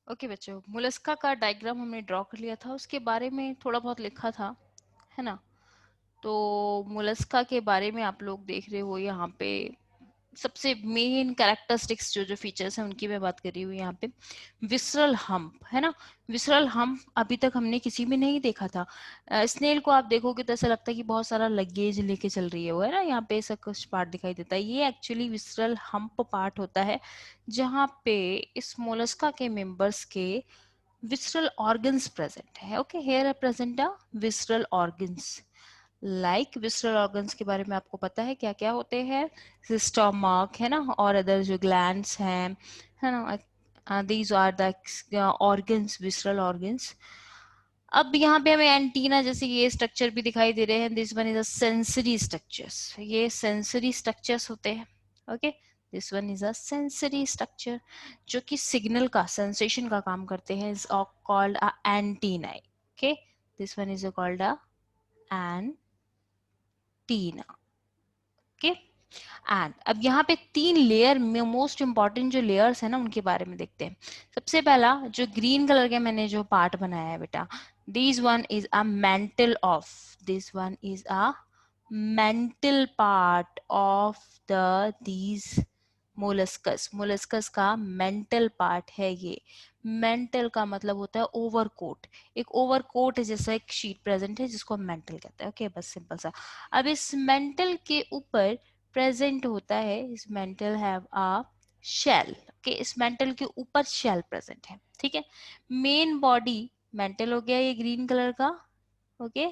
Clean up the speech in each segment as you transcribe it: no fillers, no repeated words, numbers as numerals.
Okay बच्चों, Mollusca का diagram हमने ड्रॉ कर लिया था, उसके बारे में थोड़ा बहुत लिखा था, है ना। तो मोलस्का के बारे में आप लोग देख रहे हो यहाँ पे सबसे मेन कैरेक्टरिस्टिक्स जो जो फीचर्स हैं उनकी मैं बात कर रही हूँ यहाँ पे। विसरल हम्प, है ना। विसरल हम्प अभी तक हमने किसी में नहीं देखा था। स्नेल को आप देखोगे तो ऐसा लगता है कि बहुत सारा लगेज लेके चल रही है वो, है ना। यहाँ पे ऐसा कुछ पार्ट दिखाई देता है, ये एक्चुअली विसरल हम्प पार्ट होता है, जहाँ पे इस मोलस्का के मेंबर्स के visceral organs present है। Okay, here are present the visceral organs, like visceral organs के बारे में आपको पता है क्या क्या होते हैं। स्टमक, है ना, और अदर जो ग्लैंड्स हैं, है ना, these are the organs, visceral organs. अब यहाँ पे हमें एंटीना जैसे ये स्ट्रक्चर भी दिखाई दे रहे हैं। This one is a sensory structures, ये सेंसरी स्ट्रक्चर्स होते हैं। Okay, this one is a sensory structure जो कि सिग्नल का, सेंसेशन का काम करते हैं, is called a antenna. Okay, this one is called a antenna. Okay, and अब यहाँ पे तीन लेयर में मोस्ट इंपॉर्टेंट जो लेयर्स है ना उनके बारे में देखते हैं। सबसे पहला जो ग्रीन कलर के मैंने जो पार्ट बनाया है बेटा, this one is a mental of, this one is a mental part of the these molluscs. Molluscs का मेंटल पार्ट है ये। मेंटल का मतलब होता है ओवरकोट, एक ओवरकोट जैसा एक शीट प्रेजेंट है जिसको हम मेंटल कहते हैं। ओके, बस सिंपल सा। अब इस मेंटल के ऊपर प्रेजेंट होता है, इस mantle have a shell. Okay, इस मेंटल के ऊपर शेल प्रेजेंट है, ठीक है। मेन बॉडी मेंटल हो गया ये ग्रीन कलर का, ओके,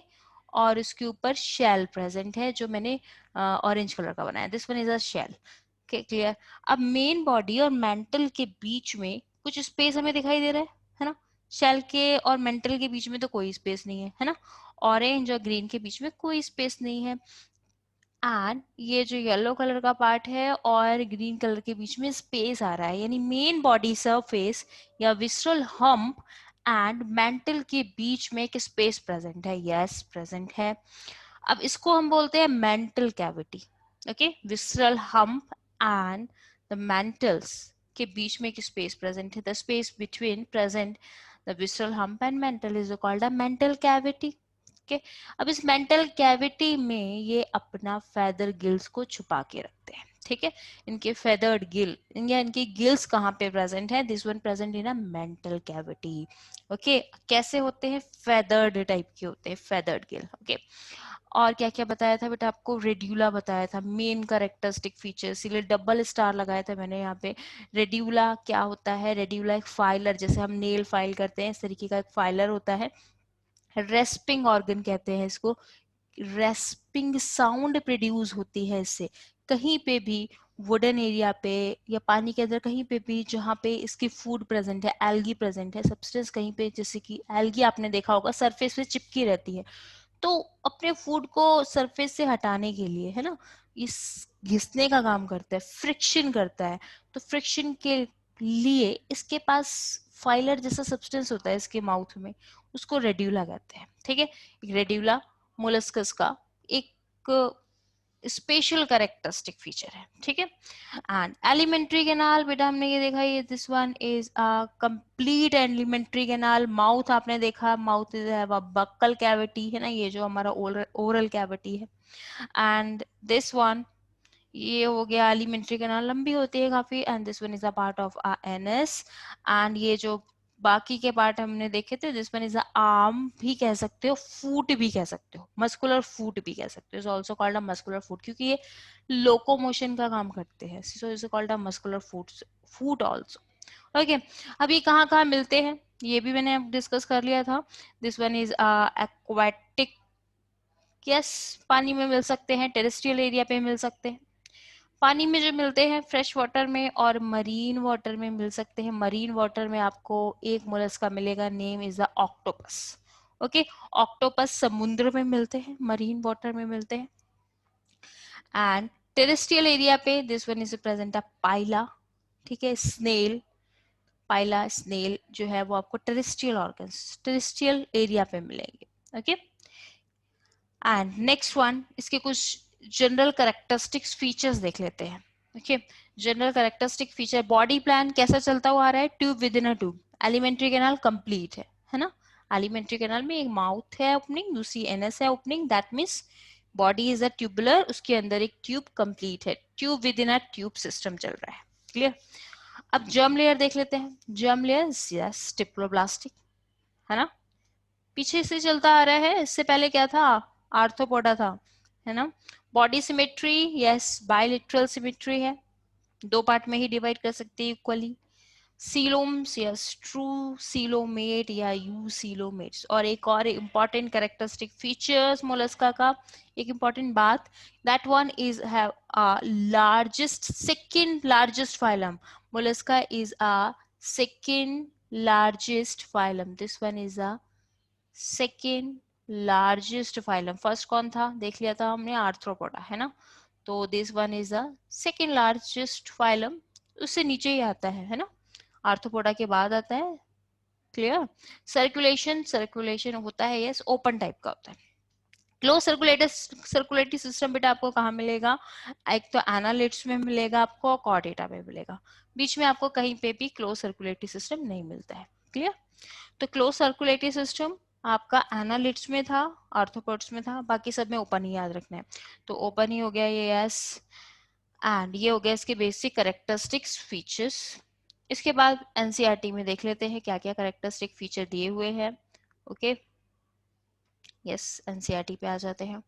और इसके ऊपर शेल प्रेजेंट है जो मैंने ऑरेंज कलर का बनाया। This one is a shell. Okay, clear. अब मेन बॉडी और मेंटल के बीच में कुछ स्पेस हमें दिखाई दे रहा है ना। शेल के और मेंटल के बीच में तो कोई स्पेस नहीं है ना। ऑरेंज और ग्रीन के बीच में कोई स्पेस नहीं है। एंड ये जो येलो कलर का पार्ट है और ग्रीन कलर के बीच में स्पेस आ रहा है, यानी मेन बॉडी सरफेस या विसरल हम्प एंड मेंटल के बीच में एक स्पेस प्रेजेंट है। यस, प्रेजेंट है। अब इसको हम बोलते हैं mantle cavity. Okay, visceral hump and the mantles के बीच में एक स्पेस प्रेजेंट है। The space between present the visceral hump and mantle is called a mantle cavity. Okay, अब इस मेंटल कैविटी में ये अपना फेदर गिल्स को छुपा के रखते हैं, ठीक है। इनके फेदर्ड गिल या इनकी गिल्स कहाँ पे प्रेजेंट है? This one present in a mantle cavity. Okay, कैसे होते हैं? फेदर्ड टाइप के होते हैं, फेदर्ड गिल। ओके, और क्या क्या बताया था बेटा आपको? रेड्यूला बताया था, मेन कैरेक्टरिस्टिक फीचर, इसीलिए डबल स्टार लगाया था मैंने यहाँ पे। रेड्यूला क्या होता है? रेड्यूला एक फाइलर, जैसे हम नेल फाइल करते हैं इस तरीके का एक फाइलर होता है। रेस्पिंग ऑर्गन कहते हैं इसको। रेस्पिंग साउंड प्रोड्यूस होती है इससे। कहीं पे भी वुडन एरिया पे या पानी के अंदर कहीं पे भी जहाँ पे इसकी फूड प्रेजेंट है, एल्गी प्रेजेंट है, सब्सटेंस कहीं पे, जैसे कि एल्गी आपने देखा होगा सरफेस पे चिपकी रहती है, तो अपने फूड को सरफेस से हटाने के लिए, है ना, इस घिसने का काम करता है, फ्रिक्शन करता है। तो फ्रिक्शन के लिए इसके पास फाइलर जैसा सब्सटेंस होता है इसके माउथ में, उसको रेड्यूला कहते हैं, ठीक है। रेड्यूला मोलस्कस का एक स्पेशल कैरेक्टरिस्टिक फीचर है, ठीक है। एंड एलिमेंट्री कैनाल बेटा हमने ये देखा, ये this one is a complete alimentary canal. Mouth आपने देखा, mouth is have a buccal cavity, है ना, ये जो हमारा ओरल कैविटी है। एंड दिस वन, ये हो गया एलिमेंट्री कैनाल, लंबी होती है काफी। And this one is a part of a anus. And ये जो बाकी के पार्ट हमने देखे थे, this one is a arm भी कह सकते हो, फूट भी कह सकते हो, मस्कुलर फूट भी कह सकते हो, is also called a muscular foot, क्योंकि ये लोकोमोशन का काम करते हैं, so is called a muscular foot, foot also. Okay, अब ये कहाँ कहाँ मिलते हैं ये भी मैंने डिस्कस कर लिया था। This one is aquatic, yes, पानी में मिल सकते हैं, टेरेस्ट्रियल एरिया पे मिल सकते हैं। पानी में जो मिलते हैं फ्रेश वाटर में और मरीन वाटर में मिल सकते हैं। मरीन वाटर में आपको एक मोलस्का मिलेगा, name is the octopus. Okay, octopus समुद्र में मिलते हैं, मरीन वाटर में मिलते हैं। एंड टेरेस्ट्रियल एरिया पे this one is present a Pila, ठीक है, स्नेल। पाइला स्नेल जो है वो आपको टेरेस्ट्रियल ऑर्गन्स, टेरेस्ट्रियल एरिया पे मिलेंगे। ओके, एंड नेक्स्ट वन, इसके कुछ जनरल कैरेक्टरिस्टिक्स फीचर्स देख लेते हैं। Okay, general characteristic feature, body plan कैसा चलता हुआ आ रहा है? Tube with in a tube, alimentary canal complete है ना। एलिमेंट्री कैनाल में एक माउथ है ओपनिंग, दूसरी एनएस है opening, that means body is a tubular, उसके अंदर एक ट्यूब कंप्लीट है, tube with in a tube system चल रहा है। क्लियर। अब जर्म लेयर देख लेते हैं। जर्म लेयर यस डिप्लोब्लास्टिक है ना, पीछे से चलता आ रहा है, इससे पहले क्या था, आर्थ्रोपोडा था, है ना। बॉडी सिमेट्री यस बायलिटरल सिमेट्री है, दो पार्ट में ही डिवाइड कर सकते हैं इक्वली। सीलोम्स यस ट्रू सीलोमेट या यू सीलोमेट्स। और एक और इंपॉर्टेंट कैरेक्टरिस्टिक फीचर्स मोलस्का का, एक इंपॉर्टेंट बात, that one is have largest second largest phylum, Mollusca is a second largest phylum, this one is a second largest phylum. First कौन था देख लिया था हमने, आर्थ्रोपोडा है ना, तो this one is the second largest phylum, उससे नीचे ही आता है ना, आर्थ्रोपोडा के बाद आता है। क्लियर। सर्कुलेशन, सर्कुलेशन होता है यस ओपन टाइप का होता है। क्लोज सर्कुलेटरी सिस्टम बेटा आपको कहाँ मिलेगा, एक तो एनालिट्स में मिलेगा आपको और कॉर्डेटा में मिलेगा, बीच में आपको कहीं पे भी क्लोज सर्कुलेटरी सिस्टम नहीं मिलता है। क्लियर। तो क्लोज सर्कुलेटरी सिस्टम आपका एनालिट्स में था, आर्थ्रोपोड्स में था, बाकी सब में ओपन ही याद रखना है, तो ओपन ही हो गया ये यस। एंड ये हो गया इसके बेसिक कैरेक्टरिस्टिक्स फीचर्स। इसके बाद एनसीईआरटी में देख लेते हैं क्या क्या कैरेक्टरिस्टिक फीचर दिए हुए हैं। ओके यस एनसीईआरटी पे आ जाते हैं।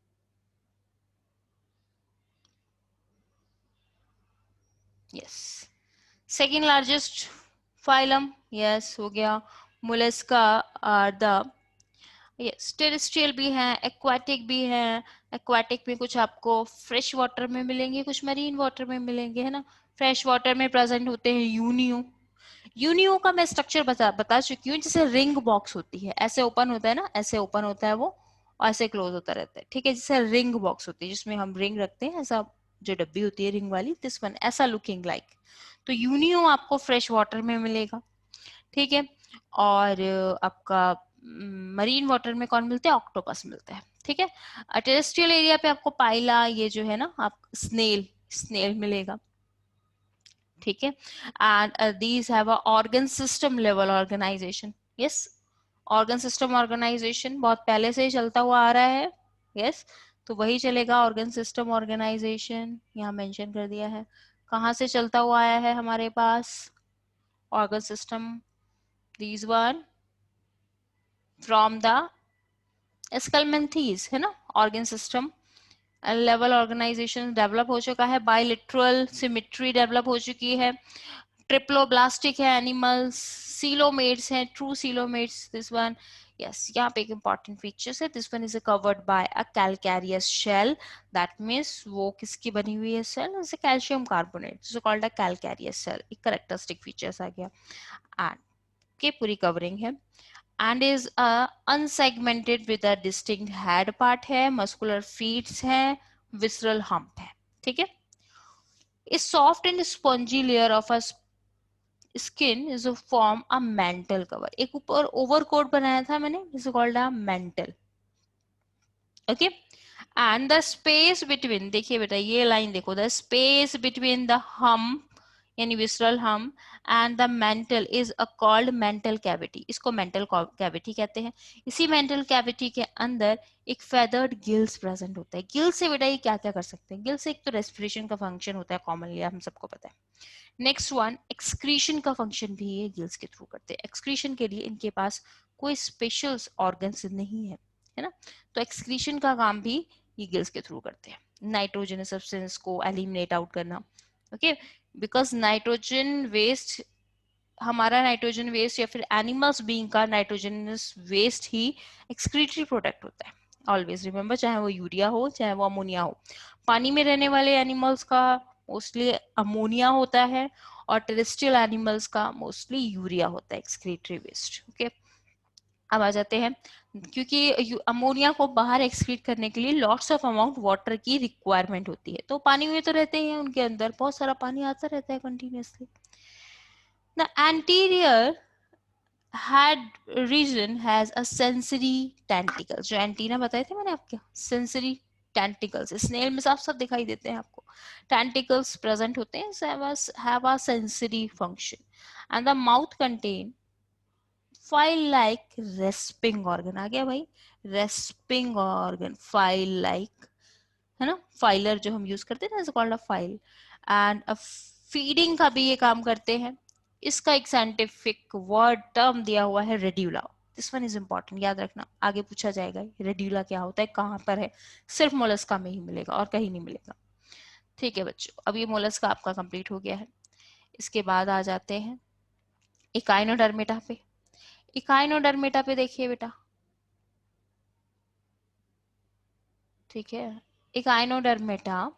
Yes second largest phylum yes हो गया, Mollusca are the yes terrestrial भी हैं, एक्वाटिक भी हैं। एक्वाटिक में कुछ आपको फ्रेश वाटर में मिलेंगे, कुछ मरीन वाटर में मिलेंगे, है ना। फ्रेश वाटर में प्रेजेंट होते हैं यूनियो। यूनियो का मैं स्ट्रक्चर बता चुकी हूँ, जैसे रिंग बॉक्स होती है, ऐसे ओपन होता है ना, ऐसे ओपन होता है वो और ऐसे क्लोज होता रहता है, ठीक है, जैसे रिंग बॉक्स होती है जिसमें हम रिंग रखते हैं, ऐसा जो डब्बी होती है रिंग वाली, दिस वन ऐसा लुकिंग लाइक। तो यूनियो आपको फ्रेश वाटर में मिलेगा, ठीक है। और आपका मरीन वाटर में कौन मिलते हैं, ऑक्टोपस मिलता है, ठीक है। टेरेस्ट्रियल एरिया पे आपको पाइला, ये जो है ना आप स्नेल, स्नेल मिलेगा, ठीक है। And these have a organ system level organisation, yes organ system organisation बहुत पहले से ही चलता हुआ आ रहा है, यस तो वही चलेगा, ऑर्गन सिस्टम ऑर्गेनाइजेशन यहाँ मेंशन कर दिया है। कहाँ से चलता हुआ आया है हमारे पास organ system, these one from the स्कलमेंथीज है ना। Organ system level organization develop हो चुका है, बायलिटरल सिमेट्री डेवलप हो चुकी है, ट्रिप्लोब्लास्टिक है एनिमल्स, सीलोमेट्स हैं, true coelomates, this one yes. यहाँ पे एक इंपॉर्टेंट फीचर्स है, this one is covered by a calcareous shell, that means वो किसकी बनी हुई है सेल, जैसे calcium carbonate, is called a calcareous shell, एक करेक्टरिस्टिक फीचर्स आ गया। एंड के पूरी कवरिंग है and is unsegmented with a distinct head part है, muscular feet है, visceral hump है, ठीक है। A soft and spongy layer of a skin is to form a mantle cover, एक ऊपर overcoat बनाया था मैंने, this is called a mantle, okay। and the space between, देखिए बेटा ये लाइन देखो, the space between the hump यानी विसरल हम and the mental is a called mantle cavity, इसको मेंटल कैविटी कहते हैं। इसी मेंटल कैविटी के अंदर एक फेदर्ड गिल्स प्रेजेंट होता है। गिल्स से बेटा ये क्या क्या कर सकते हैं, गिल्स से एक तो रेस्पिरेशन का फंक्शन होता है, कॉमनली हम सबको पता है। नेक्स्ट वन एक्सक्रीशन का फंक्शन भी ये गिल्स के थ्रू करते हैं। एक्सक्रीशन के लिए इनके पास कोई स्पेशल ऑर्गन्स नहीं है ना, तो एक्सक्रीशन का काम भी ये गिल्स के थ्रू करते हैं, नाइट्रोजनस सब्सटेंस को एलिमिनेट आउट करना, ओके। बिकॉज नाइट्रोजन वेस्ट, हमारा नाइट्रोजन वेस्ट या फिर एनिमल्स बीइंग का नाइट्रोजनस वेस्ट ही एक्सक्रीटरी प्रोडक्ट होता है, ऑलवेज रिमेंबर, चाहे वो यूरिया हो चाहे वो अमोनिया हो। पानी में रहने वाले एनिमल्स का मोस्टली अमोनिया होता है और टेरेस्ट्रियल एनिमल्स का मोस्टली यूरिया होता है एक्सक्रीटरी वेस्ट, ओके। अब आ जाते हैं, क्योंकि अमोनिया को बाहर एक्सक्रीट करने के लिए लॉट्स ऑफ अमाउंट वाटर की रिक्वायरमेंट होती है, तो पानी में तो रहते ही हैं, उनके अंदर बहुत सारा पानी आता रहता है continuously. The anterior head region has a sensory tentacle, जो एंटीना बताए थे मैंने आपके, सेंसरी टेंटिकल्स स्नेल में साफ साफ दिखाई देते हैं आपको, टेंटिकल्स प्रेजेंट होते हैं, have a sensory function. And the mouth contain file like rasping organ आ गया भाई, रेस्पिंग ऑर्गन, फाइल लाइक, है ना, फाइलर जो हम यूज करते हैं ना, called a file. And feeding का भी ये काम करते हैं। इसका एक साइंटिफिक वर्ड टर्म दिया हुआ है radula. This one is important, याद रखना, आगे पूछा जाएगा रेड्यूला क्या होता है, कहाँ पर है, सिर्फ मोलस्का में ही मिलेगा और कहीं नहीं मिलेगा। ठीक है बच्चों, अब ये मोलस्का आपका कंप्लीट हो गया है। इसके बाद आ जाते हैं इकाइनोडर्मेटा पे। इकाइनोडर्मेटा पे देखिए बेटा, ठीक है, इकाइनोडर्मेटा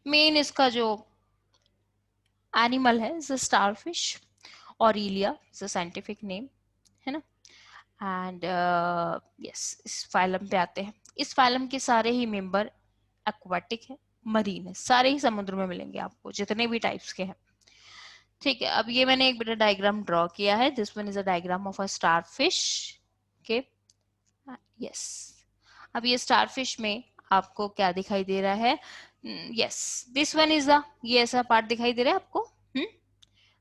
मेन इसका जो एनिमल है is starfish, Aurelia is a scientific name, है ना। एंड यस, इस फाइलम पे आते हैं। इस फाइलम के सारे ही मेंबर एक्वाटिक है, मरीन है, सारे ही समुद्र में मिलेंगे आपको जितने भी टाइप्स के हैं। ठीक है, अब ये मैंने एक बेटा डायग्राम ड्रॉ किया है। This one is a diagram of a starfish. Okay, yes, अब ये स्टारफिश में आपको क्या दिखाई दे रहा है, yes, this one is the, ये ऐसा पार्ट दिखाई दे रहा है आपको,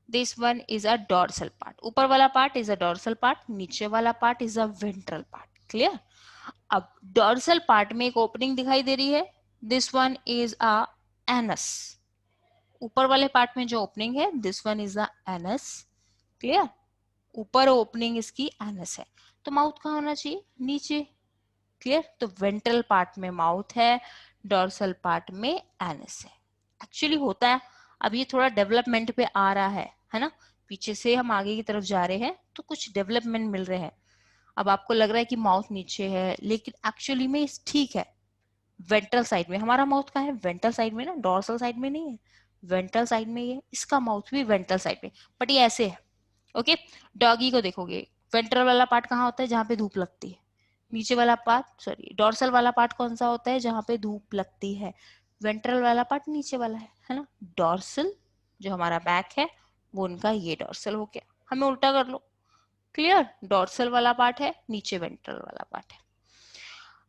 this one is a dorsal part, ऊपर वाला part is a dorsal part, नीचे वाला part is a ventral part, clear. अब डॉर्सल पार्ट में एक ओपनिंग दिखाई दे रही है, this one is a anus, ऊपर वाले पार्ट में जो ओपनिंग है this one is the anus, clear, ऊपर ओपनिंग इसकी एनस है। तो माउथ कहाँ होना चाहिए, नीचे, क्लियर। तो वेंट्रल पार्ट में माउथ है, डॉर्सल पार्ट में एनस है। एक्चुअली होता है, अब ये थोड़ा डेवलपमेंट पे आ रहा है ना, पीछे से हम आगे की तरफ जा रहे हैं तो कुछ डेवलपमेंट मिल रहे हैं। अब आपको लग रहा है कि माउथ नीचे है, लेकिन एक्चुअली में ठीक है, वेंट्रल साइड में हमारा माउथ का है, वेंट्रल साइड में ना, डॉर्सल साइड में नहीं है, वेंट्रल साइड में ये, इसका माउथ भी वेंट्रल साइड में, बट ये ऐसे है। ओके, डॉगी को देखोगे, वेंट्रल वाला पार्ट कहाँ होता है, जहाँ पे धूप लगती है, नीचे वाला पार्ट, सॉरी, डॉर्सल वाला पार्ट कौन सा होता है, जहाँ पे धूप लगती है, वेंट्रल वाला पार्ट नीचे वाला है ना। डॉर्सल जो हमारा बैक है वो उनका ये डॉर्सल हो गया, हमें उल्टा कर लो, क्लियर, डॉर्सल वाला पार्ट है, नीचे वेंट्रल वाला पार्ट है।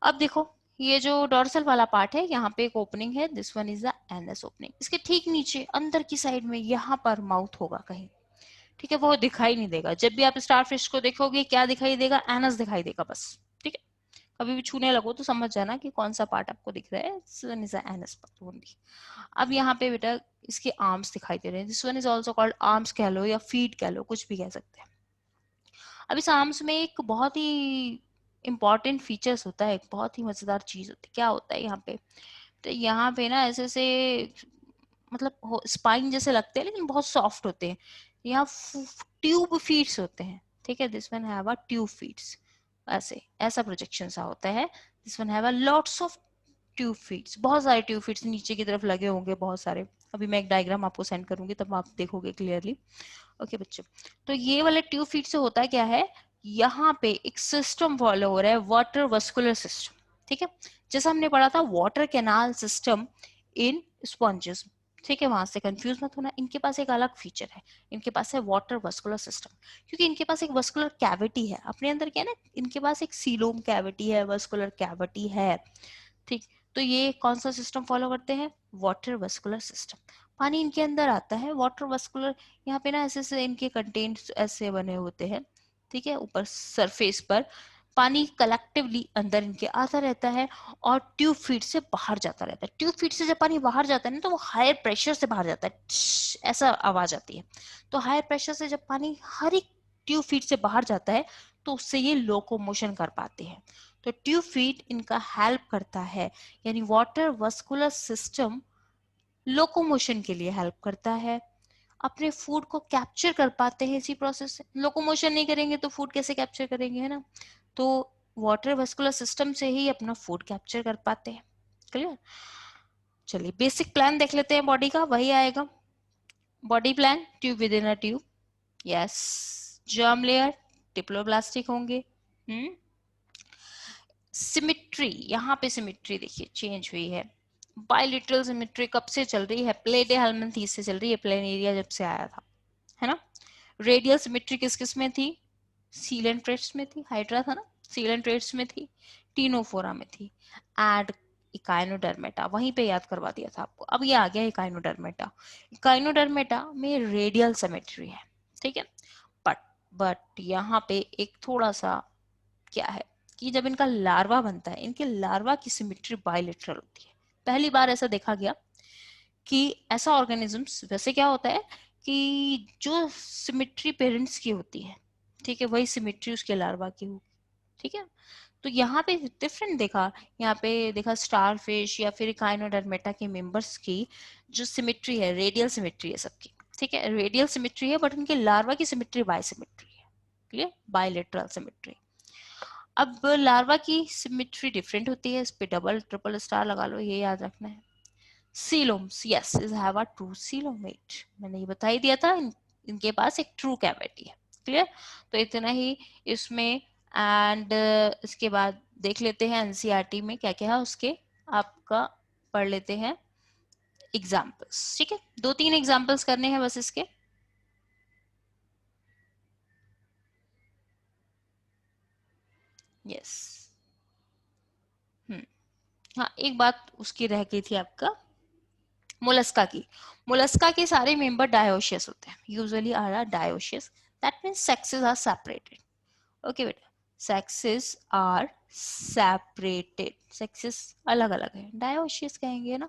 अब देखो, ये जो डॉर्सल वाला पार्ट है, यहाँ पे एक ओपनिंग है, this one is the anus opening, इसके ठीक नीचे अंदर की साइड में यहाँ पर माउथ होगा कहीं, ठीक है, वो दिखाई नहीं देगा। जब भी आप स्टार फिश को देखोगे क्या दिखाई देगा, एनस दिखाई देगा बस, ठीक है। कभी भी छूने लगो तो समझ जाना कि कौन सा पार्ट आपको दिख रहा है, this one is the anus part only. अब यहाँ पे बेटा इसके आर्म्स दिखाई दे रहे हैं, this one is also called arms कह लो या फीट कह लो, कुछ भी कह सकते हैं। अब इस आर्म्स में एक बहुत ही इंपॉर्टेंट फीचर्स होता है, एक बहुत ही मजेदार चीज होती है, क्या होता है यहाँ पे, तो यहाँ पे ना ऐसे से, मतलब स्पाइन जैसे लगते हैं लेकिन बहुत सॉफ्ट होते हैं, यहाँ ट्यूब फीट्स होते हैं, ठीक है, this one have a tube feet, ऐसे ऐसा प्रोजेक्शन सा होता है, this one have a lots of tube feet, बहुत सारे ट्यूब फीट्स नीचे की तरफ लगे होंगे बहुत सारे, अभी मैं एक डायग्राम आपको सेंड करूंगी तब आप देखोगे क्लियरली। ओके बच्चों, तो ये वाले ट्यूब फीट से होता क्या है, यहाँ पे एक सिस्टम फॉलो हो रहा है, वाटर वस्कुलर सिस्टम, ठीक है, जैसा हमने पढ़ा था water canal system in sponges, ठीक है, वहां से कंफ्यूज मत होना, इनके पास एक अलग फीचर है, इनके पास है वाटर वस्कुलर सिस्टम, क्योंकि इनके पास एक वस्कुलर कैविटी है अपने अंदर, क्या है ना, इनके पास एक सीलोम कैविटी है, वस्कुलर कैविटी है, ठीक। तो ये कौन सा सिस्टम फॉलो करते हैं, वाटर वस्कुलर सिस्टम, पानी इनके अंदर आता है, वाटर वस्कुलर, यहाँ पे ना ऐसे से इनके कंटेंट्स ऐसे बने होते हैं, ठीक है, ऊपर सरफेस पर पानी कलेक्टिवली अंदर इनके आता रहता है और ट्यूब फीट से बाहर जाता रहता है। ट्यूब फीट से जब पानी बाहर जाता है ना तो वो हायर प्रेशर से बाहर जाता है, ऐसा आवाज आती है। तो हायर प्रेशर से जब पानी हर एक ट्यूब फीट से बाहर जाता है तो उससे ये लोकोमोशन कर पाते हैं। तो ट्यूब फीट इनका हेल्प करता है, यानी वाटर वस्कुलर सिस्टम लोकोमोशन के लिए हेल्प करता है, अपने फूड को कैप्चर कर पाते हैं इसी प्रोसेस से। लोकोमोशन नहीं करेंगे तो फूड कैसे कैप्चर करेंगे, है ना, तो वाटर वस्कुलर सिस्टम से ही अपना फूड कैप्चर कर पाते हैं, क्लियर। चलिए बेसिक प्लान देख लेते हैं बॉडी का, वही आएगा body plan, tube with in a tube, yes, germ layer diploblastic होंगे, सिमिट्री, यहाँ पे सिमिट्री देखिए चेंज हुई है, बायलिटरल सिमिट्री कब से चल रही है, प्लेडे हेलमिंथीज से चल रही है, प्लेनेरिया जब से आया था, है ना। रेडियल सिमिट्री किस किस में थी, सीलेंट्रेट्स में थी, हाइड्रा था ना, सीलेंट्रेट्स में थी, टीनोफोरा में थी, एंड इकाइनोडर्मेटा, वहीं पे याद करवा दिया था आपको। अब ये आ गया इकाइनोडर्मेटा, इकाइनोडर्मेटा में रेडियल सिमिट्री है, ठीक है, बट बट यहाँ पे एक थोड़ा सा क्या है कि जब इनका लार्वा बनता है, इनके लार्वा की सिमेट्री बायलेटरल होती है। पहली बार ऐसा देखा गया कि ऐसा ऑर्गेनिजम्स, वैसे क्या होता है कि जो सिमेट्री पेरेंट्स की होती है, ठीक है, वही सिमेट्री उसके लार्वा की होगी, ठीक है। तो यहाँ पे डिफरेंट देखा, यहाँ पे देखा स्टार फिश या फिर काइनोडर्मेटा के मेंबर्स की जो सिमेट्री है, रेडियल सिमेट्री है सबकी, ठीक है, रेडियल सिमेट्री है, बट उनके लार्वा की सिमेट्री बायसिमेट्री है, क्लियर, बायलेटरल सिमेट्री। अब लार्वा की सिमेट्री डिफरेंट होती है, इस पे डबल ट्रिपल स्टार लगा लो, ये याद रखना है। Coeloms, yes, is have a true coelomate, मैंने ये बता ही दिया था, इनके पास एक ट्रू कैविटी है, क्लियर। तो इतना ही इसमें। एंड इसके बाद देख लेते हैं एनसीईआरटी में क्या क्या है उसके, आपका पढ़ लेते हैं एग्जाम्पल्स, ठीक है, 2-3 एग्जाम्पल्स करने हैं बस इसके। यस, हम्म, हाँ, एक बात उसकी रह गई थी आपका, मोलस्का की। मोलस्का के सारे मेंबर डायोशियस होते हैं, usually are dioecious, that means sexes are separated. Okay बेटा, सेक्सेस आर सेपरेटेड, सेक्सेस अलग अलग है, डायोशियस कहेंगे ना।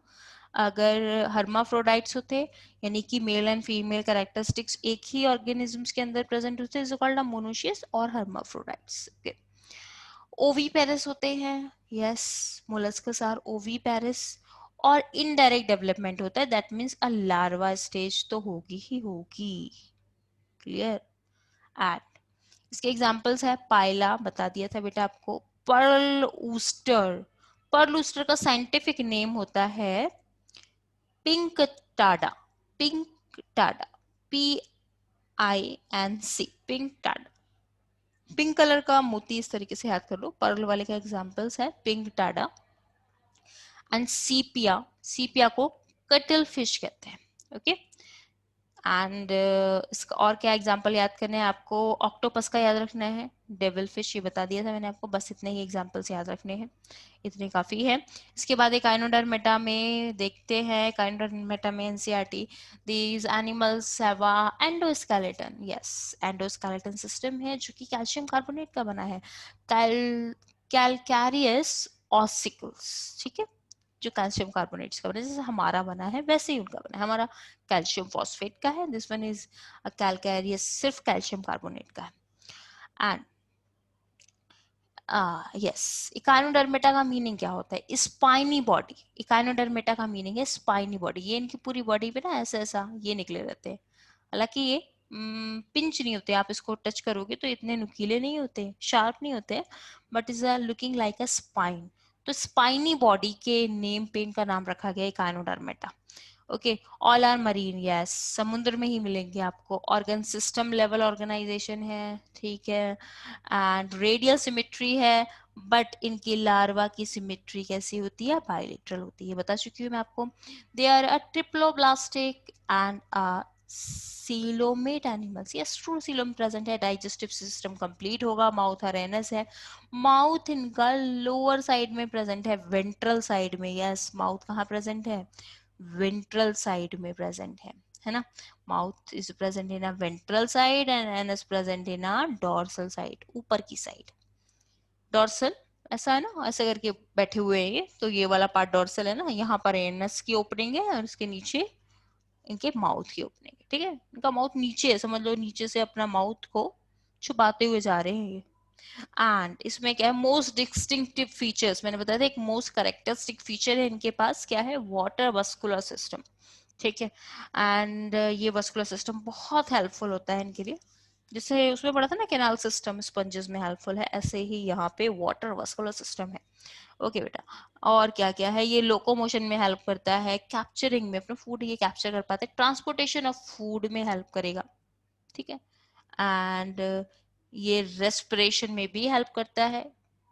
अगर हर्माफ्रोडाइट्स होते, यानी कि मेल एंड फीमेल कैरेक्टरिस्टिक्स एक ही ऑर्गेनिजम्स के अंदर प्रेजेंट होते हैं, कॉल्ड मोनोशियस और हर्माफ्रोडाइट्स। ओवीपेरस होते हैं, यस, मोलस्कस आर ओवीपेरस। और इनडायरेक्ट डेवलपमेंट होता है, that means a larva stage तो होगी ही होगी, क्लियर। एट इसके एग्जांपल्स है, पाइला बता दिया था बेटा आपको, पर्ल ऊस्टर, पर्ल ऊस्टर का साइंटिफिक नेम होता है pink Tada, pink Tada, PINC, pink Tada, pink colour का मोती, इस तरीके से याद कर लो। पर्ल वाले का एग्जांपल्स है पिंक टाडा एंड सीपिया, सीपिया को कटल फिश कहते हैं, ओके। एंड इसका और क्या एग्जांपल याद करने हैं आपको, ऑक्टोपस का याद रखना है, डेविल फिश ये बता दिया था मैंने आपको, बस इतने ही एग्जांपल्स याद रखने हैं, इतने काफी है। इसके बाद एक काइनोडर्मेटा में देखते हैं, काइनोडर्मेटा में NCERT, these animals have a endoskeleton, yes, endoskeleton system है जो कि कैल्शियम कार्बोनेट का बना है, कैल कैलकैरियस ऑसिकल्स, ठीक है, जो कैल्शियम कार्बोनेट्स का बना है, जैसे हमारा बना है वैसे ही उनका बना है, हमारा कैल्शियम फॉस्फेट का है, दिस वन इज कैलकैरियस, सिर्फ कैल्शियम कार्बोनेट का है। एंड यस, इकाइनोडर्मेटा का मीनिंग क्या होता है, स्पाइनी बॉडी, इकाइनोडर्मेटा का मीनिंग है स्पाइनी बॉडी, ये इनकी पूरी बॉडी पे ना ऐसा ऐसा ये निकले रहते हैं, हालांकि ये पिंच नहीं होते, आप इसको टच करोगे तो इतने नुकीले नहीं होते, शार्प नहीं होते, but is looking like a spine. तो स्पाइनी बॉडी के नेम पे इनका नाम रखा गया Echinodermata, okay. All are marine, yes, समुद्र में ही मिलेंगे आपको, ऑर्गन सिस्टम लेवल ऑर्गेनाइजेशन है, ठीक है, एंड रेडियल सिमेट्री है, बट इनकी लार्वा की सिमेट्री कैसी होती है, बायलेटरल होती है, बता चुकी हूँ मैं आपको। They are a triploblastic and a coelomate animals, yes, true coelom present है, डाइजेस्टिव सिस्टम कंप्लीट होगा, माउथ अरेनस है, माउथ इनका लोअर साइड में प्रेजेंट है, वेंट्रल साइड में, यस, माउथ कहाँ प्रेजेंट है, वेंट्रल साइड में प्रेजेंट है ना, mouth is present in a ventral side and anus present in a dorsal side, ऊपर की साइड, डोर्सल ऐसा है ना, ऐसे करके बैठे हुए हैं ये, तो ये वाला पार्ट डोर्सल है ना, यहाँ पर एनस की ओपनिंग है और इसके नीचे इनके माउथ की ओपनिंग है, ठीक है, इनका माउथ नीचे है, समझ लो नीचे से अपना माउथ को छुपाते हुए जा रहे हैं ये। एंड इसमें क्या है, मोस्ट डिस्टिंक्टिव फीचर्स मैंने बताया था, एक मोस्ट करेक्टरिस्टिक फीचर है इनके पास, क्या है, वाटर वस्कुलर सिस्टम, ठीक है। एंड ये वस्कुलर सिस्टम बहुत हेल्पफुल होता है इनके लिए, जैसे उसमें पढ़ा था ना कैनाल सिस्टम स्पंजेस में हेल्पफुल है, ऐसे ही यहाँ पे वाटर वस्कुलर सिस्टम है, ओके बेटा। और क्या क्या है, ये लोकोमोशन में हेल्प करता है, कैप्चरिंग में अपना फूड ये कैप्चर कर पाता है, ट्रांसपोर्टेशन ऑफ फूड में हेल्प करेगा, ठीक है। एंड ये रेस्पिरेशन में भी हेल्प करता है,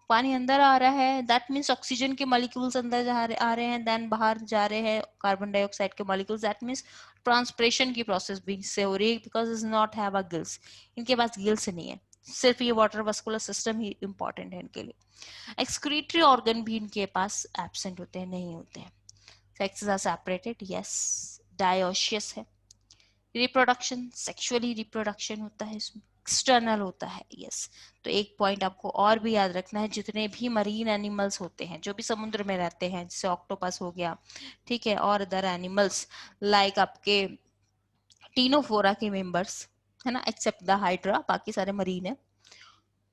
पानी अंदर आ रहा है दैट मीन्स ऑक्सीजन के मॉलिक्यूल्स अंदर आ रहे हैं, देन बाहर जा रहे हैं कार्बन डाइऑक्साइड के मॉलिक्यूल्स, दैट मीन्स ट्रांसपिरेशन की प्रोसेस भी से हो रही है, because is not have a gills, इनके पास गिल्स नहीं है, सिर्फ ये वाटर वस्कुलर सिस्टम ही इंपॉर्टेंट है इनके लिए। एक्सक्रीटरी ऑर्गन भी इनके पास एब्सेंट होते हैं, नहीं होते हैं, sexes are separated, yes, dioecious है, रिप्रोडक्शन सेक्सुअली रिप्रोडक्शन होता है इसमें, एक्सटर्नल होता है। यस, तो एक पॉइंट आपको और भी याद रखना है, जितने भी मरीन एनिमल्स होते हैं जो भी समुद्र में रहते हैं, जैसे ऑक्टोपस हो गया, ठीक है, और अदर एनिमल्स लाइक आपके टीनोफोरा के मेंबर्स है ना, एक्सेप्ट द हाइड्रा, बाकी सारे मरीन है,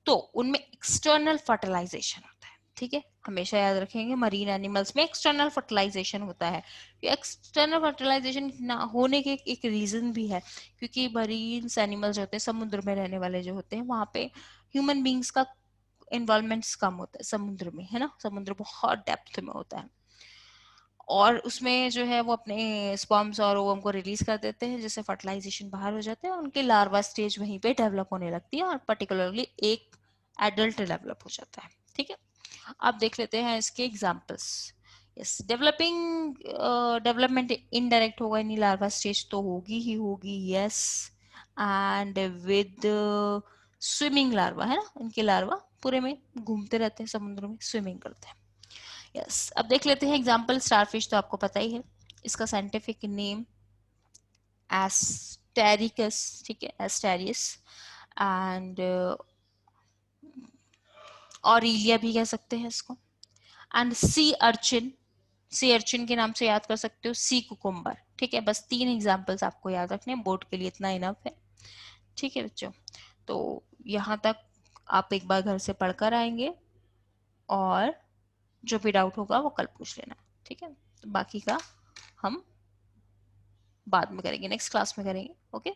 तो उनमें एक्सटर्नल फर्टिलाइजेशन होता है। ठीक है, हमेशा याद रखेंगे मरीन एनिमल्स में एक्सटर्नल फर्टिलाइजेशन होता है। एक्सटर्नल फर्टिलाइजेशन ना होने के एक रीजन भी है, क्योंकि मरीन एनिमल्स होते हैं, समुद्र में रहने वाले जो होते हैं, वहां पे ह्यूमन बींग्स का इन्वॉल्वमेंट कम होता है समुद्र में, है ना, समुद्र बहुत डेप्थ में होता है, और उसमें जो है वो अपने स्पर्म्स और ओवम को रिलीज कर देते हैं, जिससे फर्टिलाइजेशन बाहर हो जाते हैं, उनकी लार्वा स्टेज वहीं पे डेवलप होने लगती है, और पर्टिकुलरली एक एडल्ट डेवलप हो जाता है। ठीक है, अब देख लेते हैं इसके एग्जांपल्स। यस, डेवलपमेंट इनडायरेक्ट होगा, यानी लार्वा स्टेज तो होगी ही होगी। Yes, and with swimming larva, है ना, इनके लार्वा पूरे में घूमते रहते हैं, समुद्र में स्विमिंग करते हैं। यस, अब देख लेते हैं एग्जांपल। स्टारफिश तो आपको पता ही है, इसका साइंटिफिक नेम एस्टेरिकस, ठीक है, एस्टेरियस, एंड ऑरिलिया भी कह सकते हैं इसको। And sea urchin, sea urchin के नाम से याद कर सकते हो, सी कुकुम्बर। ठीक है, बस 3 एग्जांपल्स आपको याद रखने हैं, बोर्ड के लिए इतना इनफ है। ठीक है बच्चों, तो यहाँ तक आप एक बार घर से पढ़कर आएंगे, और जो भी डाउट होगा वो कल पूछ लेना। ठीक है, तो बाकी का हम बाद में करेंगे, नेक्स्ट क्लास में करेंगे। ओके।